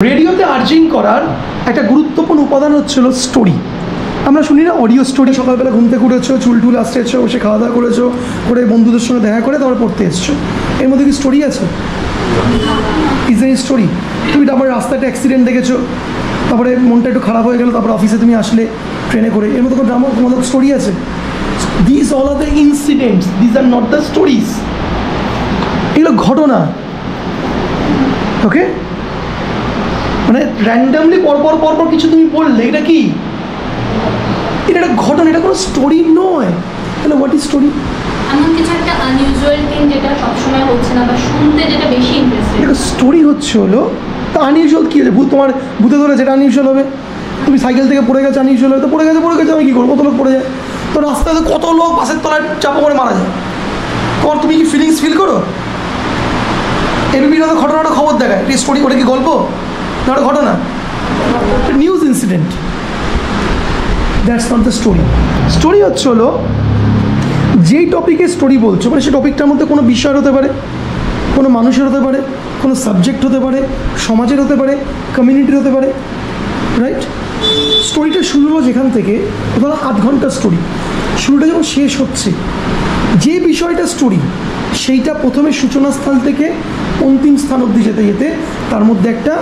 রেডিওতে আর্জিং করার একটা গুরুত্বপূর্ণ উপাদান হচ্ছিল স্টোরি। আমরা শুনি না অডিও স্টোরি, সকালবেলা ঘুম থেকে উঠেছো, চুল টুল আসতেছো, বসে খাওয়া দাওয়া করেছো, করে বন্ধুদের সঙ্গে দেখা করে তারপর পড়তে এসছো, এর মধ্যে কি স্টোরি আছে? Is a story? তুমি তারপরে রাস্তাটা অ্যাক্সিডেন্ট দেখেছো, তারপরে মনটা একটু খারাপ হয়ে গেলো, তারপরে অফিসে তুমি আসলে ট্রেনে করে, এর মধ্যে কোনো ড্রামা তোমাদের স্টোরি আছে? This all are the incidents, this are not the stories. এগুলো ঘটনা। ওকে, মানে র্যান্ডামলি পরপর কিছু তুমি বললে, এটা কি? এটা একটা ঘটনা, এটা কোনো স্টোরি নয়। তাহলে হোয়াট ইজ স্টোরি? এমন কিছু একটা আনইউজুয়াল থিং যেটা সবসময় হচ্ছে না বা শুনতে যেটা বেশি ইন্টারেস্টিং। এটা স্টোরি হচ্ছে হলো, তা আনইউজুয়াল কী হচ্ছে? তোমার ভূতে ধরে যেটা আনইউজুয়াল হবে, তুমি সাইকেল থেকে পড়ে গেছো, আনইউজুয়াল হবে। তো পড়ে গেছে আমি কী করবো? কত লোক পড়ে যায়, তো রাস্তায় তো কত লোক বাসের তলায় চাপা করে মারা যায়, তোমার তুমি কি ফিলিংস ফিল করো? এবিপির ঘটনাটা খবর দেখায়, এটা স্টোরি? ওটা কি গল্প না, ওটা ঘটনা, news incident. That's not the story. Story হচ্ছে হলো যেই টপিকে স্টোরি বলছো, মানে সেই টপিকটার মধ্যে কোনো বিষয় হতে পারে, কোনো মানুষের হতে পারে, কোনো সাবজেক্ট হতে পারে, সমাজের হতে পারে, কমিউনিটির হতে পারে, রাইট? স্টোরিটা শুরু হলো যেখান থেকে, ধরো 8 ঘন্টার স্টোরি, শুরুটা যখন শেষ হচ্ছে, যে বিষয়টা স্টোরি সেইটা প্রথমে সূচনা স্থান থেকে অন্তিম স্থান অবধি যেতে যেতে তার মধ্যে একটা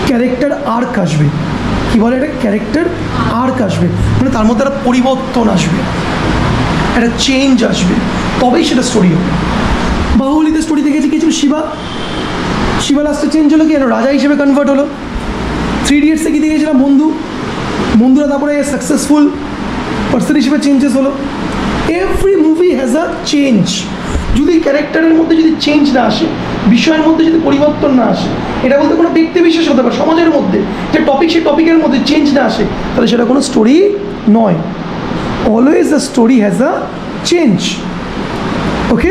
ক্যারেক্টার আর্ক আসবে। কী বলে? একটা ক্যারেক্টার আর্ক আসবে, মানে তার মধ্যে একটা পরিবর্তন আসবে, একটা চেঞ্জ আসবে, তবেই সেটা স্টোরি হবে। বাহুবলীতে স্টোরি দেখেছি কিছু, শিবা লাস্টে চেঞ্জ হলো, কি রাজা হিসেবে কনভার্ট হলো। 3 ইডিয়টসে কি দেখেছিলাম? বন্ধুরা তারপরে সাকসেসফুল পার্সন হিসেবে চেঞ্জেস হলো। Every movie has a change. যদি ক্যারেক্টারের মধ্যে যদি চেঞ্জ না আসে, বিষয়ের মধ্যে যদি পরিবর্তন না আসে, এটা বলতে কোনো ব্যক্তি বিশেষ হতে পারে, সমাজের মধ্যে যে টপিক, সেই টপিকের মধ্যে চেঞ্জ না আসে, তাহলে সেটা কোনো স্টোরি নয়। Always a story has a change. Okay.